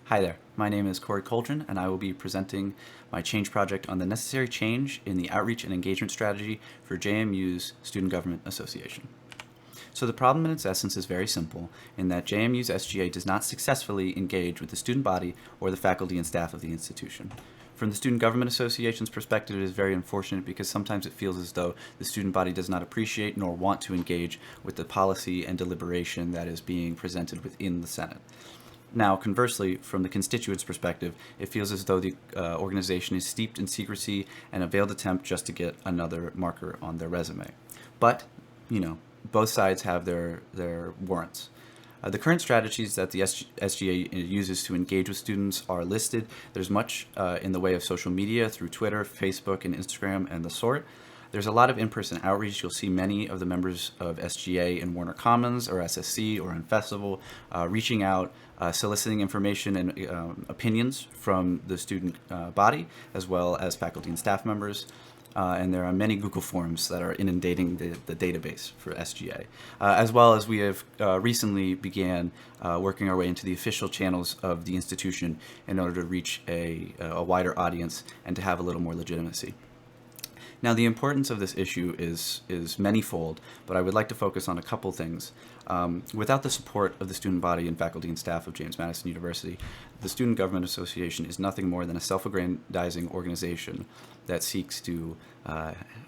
Hi there, my name is Corey Coldren, and I will be presenting my change project on the necessary change in the outreach and engagement strategy for JMU's Student Government Association. So the problem in its essence is very simple, in that JMU's SGA does not successfully engage with the student body or the faculty and staff of the institution. From the Student Government Association's perspective, it is very unfortunate because sometimes it feels as though the student body does not appreciate nor want to engage with the policy and deliberation that is being presented within the Senate. Now, conversely, from the constituents' perspective, it feels as though the organization is steeped in secrecy and a veiled attempt just to get another marker on their resume. But, both sides have their warrants. The current strategies that the SGA uses to engage with students are listed. There's much in the way of social media through Twitter, Facebook, and Instagram, and the sort. There's a lot of in-person outreach. You'll see many of the members of SGA in Warner Commons or SSC or in Festival reaching out, soliciting information and opinions from the student body, as well as faculty and staff members. And there are many Google Forms that are inundating the database for SGA, as well as we have recently began working our way into the official channels of the institution in order to reach a wider audience and to have a little more legitimacy. Now, the importance of this issue is manyfold, but I would like to focus on a couple things. Without the support of the student body and faculty and staff of James Madison University, the Student Government Association is nothing more than a self-aggrandizing organization that seeks to,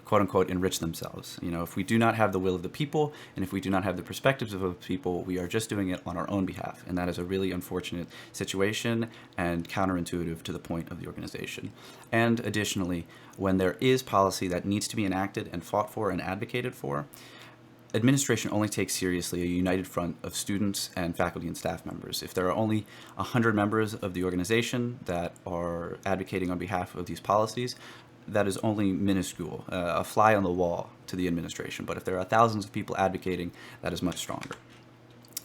quote-unquote, enrich themselves. If we do not have the will of the people, and if we do not have the perspectives of the people, we are just doing it on our own behalf, and that is a really unfortunate situation and counterintuitive to the point of the organization. And additionally, when there is policy that needs to be enacted and fought for and advocated for, administration only takes seriously a united front of students and faculty and staff members. If there are only 100 members of the organization that are advocating on behalf of these policies, that is only minuscule, a fly on the wall to the administration. But if there are thousands of people advocating, that is much stronger.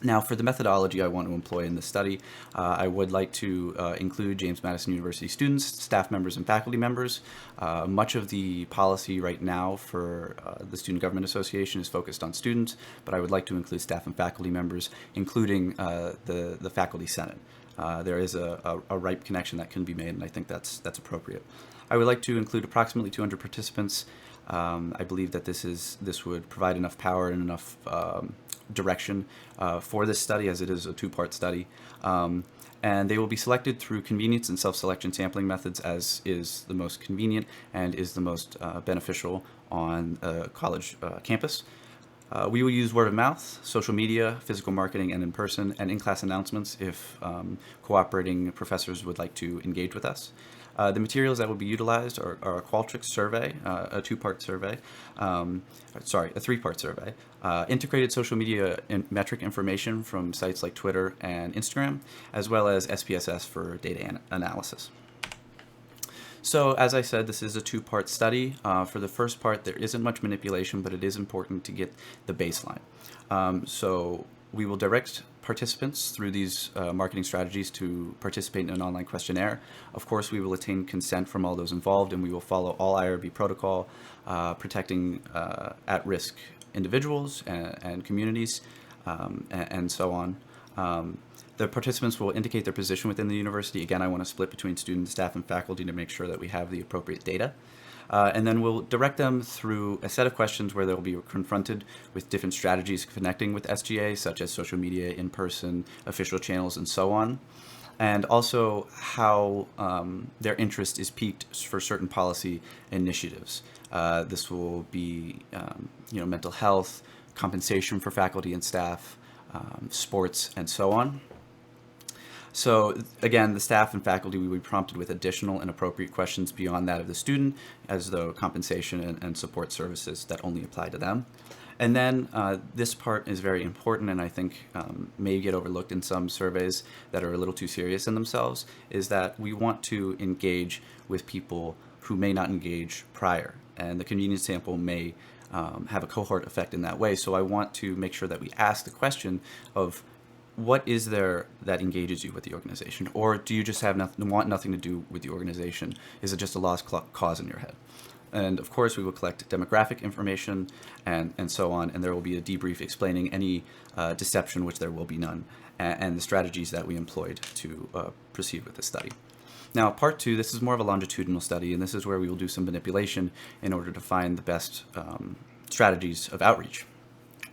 Now, for the methodology I want to employ in this study, I would like to include James Madison University students, staff members, and faculty members. Much of the policy right now for the Student Government Association is focused on students, but I would like to include staff and faculty members, including the Faculty Senate. There is a ripe connection that can be made, and I think that's appropriate. I would like to include approximately 200 participants. I believe that this would provide enough power and enough direction for this study, as it is a two-part study. And they will be selected through convenience and self-selection sampling methods, as is the most convenient and is the most beneficial on a college campus. We will use word of mouth, social media, physical marketing, and in person, and in-class announcements if cooperating professors would like to engage with us. The materials that will be utilized are a Qualtrics survey, a three-part survey, integrated social media metric information from sites like Twitter and Instagram, as well as SPSS for data analysis. So, as I said, this is a two-part study. For the first part, there isn't much manipulation, but it is important to get the baseline. So we will direct participants through these marketing strategies to participate in an online questionnaire. Of course, we will attain consent from all those involved, and we will follow all IRB protocol, protecting at-risk individuals and communities, and so on. The participants will indicate their position within the university. Again, I want to split between students, staff, and faculty to make sure that we have the appropriate data. And then we'll direct them through a set of questions where they'll be confronted with different strategies connecting with SGA, such as social media, in-person, official channels, and so on. And also how their interest is piqued for certain policy initiatives. This will be mental health, compensation for faculty and staff, sports, and so on. So again, the staff and faculty will be prompted with additional and appropriate questions beyond that of the student, as though compensation and support services that only apply to them. And then this part is very important, and I think may get overlooked in some surveys that are a little too serious in themselves, is that we want to engage with people who may not engage prior, and the convenience sample may have a cohort effect in that way. So I want to make sure that we ask the question of, what is there that engages you with the organization? Or do you just want nothing to do with the organization? Is it just a lost cause in your head? And of course, we will collect demographic information and so on, and there will be a debrief explaining any deception, which there will be none. and the strategies that we employed to proceed with the study. Now, part 2, this is more of a longitudinal study, and this is where we will do some manipulation in order to find the best strategies of outreach.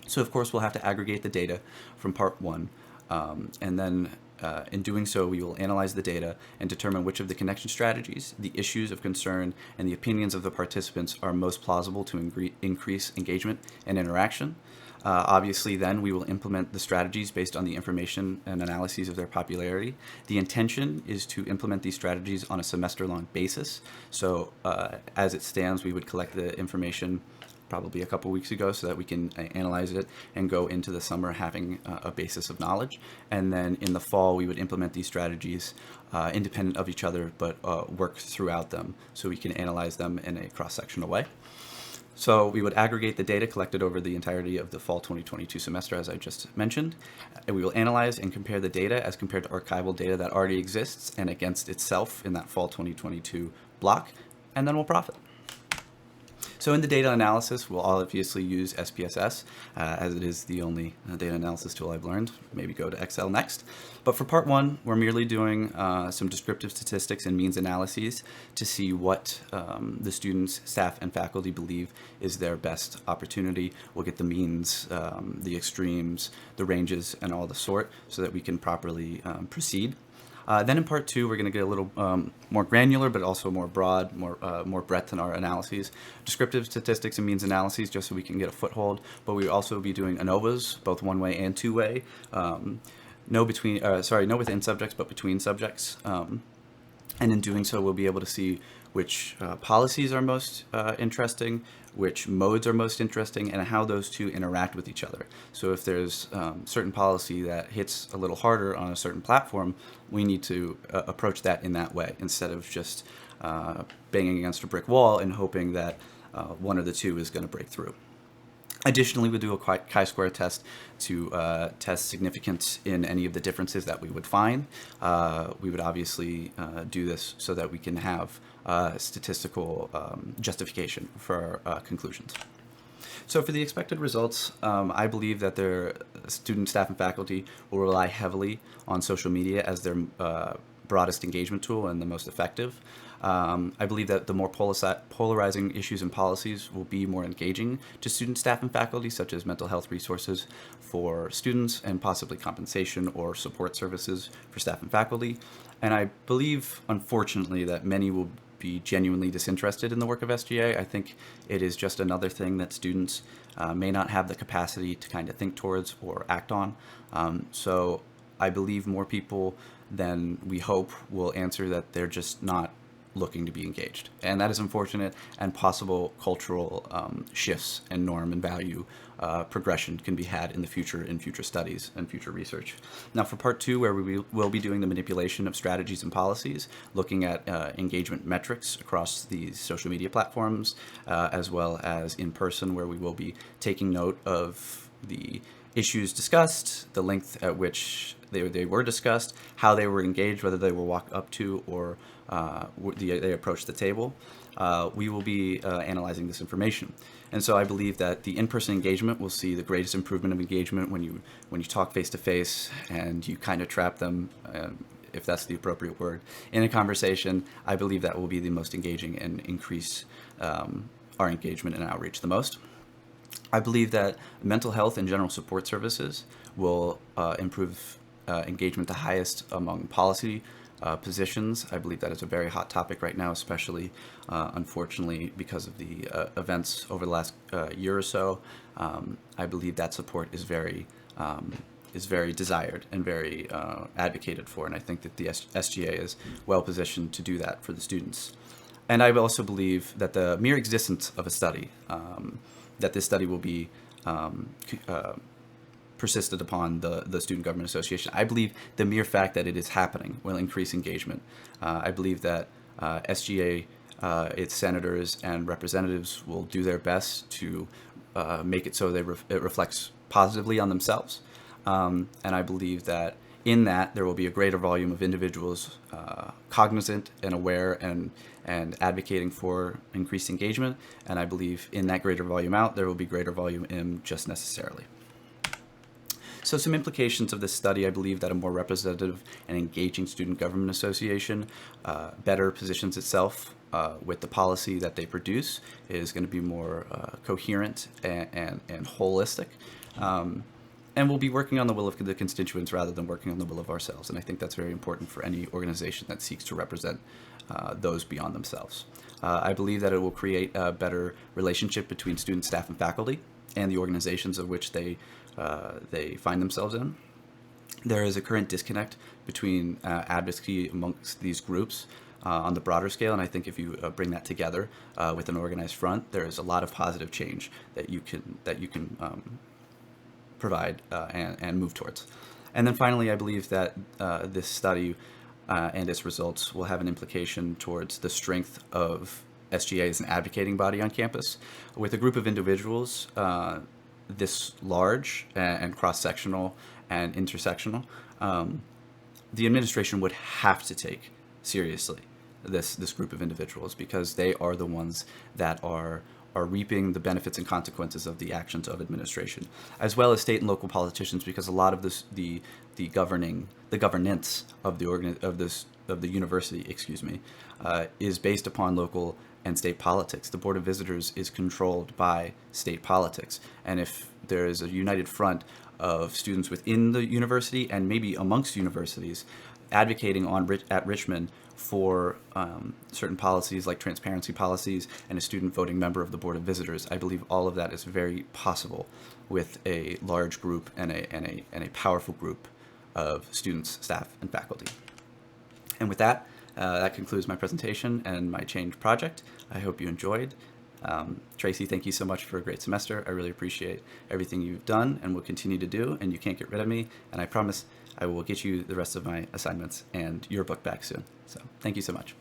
So, of course, we'll have to aggregate the data from part 1, and then in doing so, we will analyze the data and determine which of the connection strategies, the issues of concern, and the opinions of the participants are most plausible to increase engagement and interaction. Obviously, then, we will implement the strategies based on the information and analyses of their popularity. The intention is to implement these strategies on a semester-long basis. So, as it stands, we would collect the information probably a couple weeks ago so that we can analyze it and go into the summer having a basis of knowledge. And then in the fall, we would implement these strategies independent of each other, but work throughout them so we can analyze them in a cross-sectional way. So we would aggregate the data collected over the entirety of the fall 2022 semester, as I just mentioned, and we will analyze and compare the data as compared to archival data that already exists and against itself in that fall 2022 block, and then we'll profit. So in the data analysis, we'll obviously use SPSS, as it is the only data analysis tool I've learned. Maybe go to Excel next. But for part 1, we're merely doing some descriptive statistics and means analyses to see what the students, staff, and faculty believe is their best opportunity. We'll get the means, the extremes, the ranges, and all the sort so that we can properly proceed. Then in part 2, we're going to get a little more granular, but also more broad, more breadth in our analyses. Descriptive statistics and means analyses, just so we can get a foothold. But we'll also be doing ANOVAs, both one-way and two-way. No within subjects, but between subjects. And in doing so, we'll be able to see which policies are most interesting, which modes are most interesting, and how those two interact with each other. So if there's certain policy that hits a little harder on a certain platform, we need to approach that in that way instead of just banging against a brick wall and hoping that one of the two is going to break through. Additionally, we do a chi-square test to test significance in any of the differences that we would find. We would obviously do this so that we can have statistical justification for our conclusions. So for the expected results, I believe that their student, staff, and faculty will rely heavily on social media as their broadest engagement tool and the most effective. I believe that the more polarizing issues and policies will be more engaging to student, staff, and faculty, such as mental health resources for students and possibly compensation or support services for staff and faculty. And I believe, unfortunately, that many will be genuinely disinterested in the work of SGA. I think it is just another thing that students may not have the capacity to kind of think towards or act on. So I believe more people than we hope will answer that they're just not looking to be engaged. And that is unfortunate, and possible cultural shifts and norm and value progression can be had in the future in future studies and future research. Now for part 2, where we will be doing the manipulation of strategies and policies, looking at engagement metrics across these social media platforms, as well as in person, where we will be taking note of the issues discussed, the length at which they were discussed, how they were engaged, whether they were walked up to or they approached the table. We will be analyzing this information. And so I believe that the in-person engagement will see the greatest improvement of engagement when you talk face-to-face and you kind of trap them, if that's the appropriate word, in a conversation. I believe that will be the most engaging and increase our engagement and outreach the most. I believe that mental health and general support services will improve engagement the highest among policy positions. I believe that is a very hot topic right now, especially, unfortunately, because of the events over the last year or so. I believe that support is very desired and very advocated for, and I think that the SGA is well positioned to do that for the students. And I also believe that the mere existence of a study, that this study will be persisted upon the Student Government Association. I believe the mere fact that it is happening will increase engagement. I believe that SGA, its senators and representatives will do their best to make it so it reflects positively on themselves. And I believe that in that there will be a greater volume of individuals cognizant and aware and advocating for increased engagement. And I believe in that greater volume out, there will be greater volume in just necessarily. So some implications of this study: I believe that a more representative and engaging student government association better positions itself with the policy that they produce, is going to be more coherent and holistic. And we'll be working on the will of the constituents rather than working on the will of ourselves. And I think that's very important for any organization that seeks to represent those beyond themselves. I believe that it will create a better relationship between students, staff, and faculty, and the organizations of which they find themselves in. There is a current disconnect between advocacy amongst these groups on the broader scale, and I think if you bring that together with an organized front, there is a lot of positive change that you can provide and move towards. And then finally, I believe that this study and its results will have an implication towards the strength of SGA as an advocating body on campus. With a group of individuals this large and cross-sectional and intersectional, the administration would have to take seriously this group of individuals, because they are the ones that are reaping the benefits and consequences of the actions of administration, as well as state and local politicians, because a lot of the governance of the university, is based upon local and state politics. The Board of Visitors is controlled by state politics, and if there is a united front of students within the university and maybe amongst universities advocating at Richmond for certain policies like transparency policies and a student voting member of the Board of Visitors, I believe all of that is very possible with a large group and a powerful group of students, staff, and faculty. And with that, that concludes my presentation and my change project. I hope you enjoyed. Tracy, thank you so much for a great semester. I really appreciate everything you've done and will continue to do, and you can't get rid of me, and I promise I will get you the rest of my assignments and your book back soon. So thank you so much.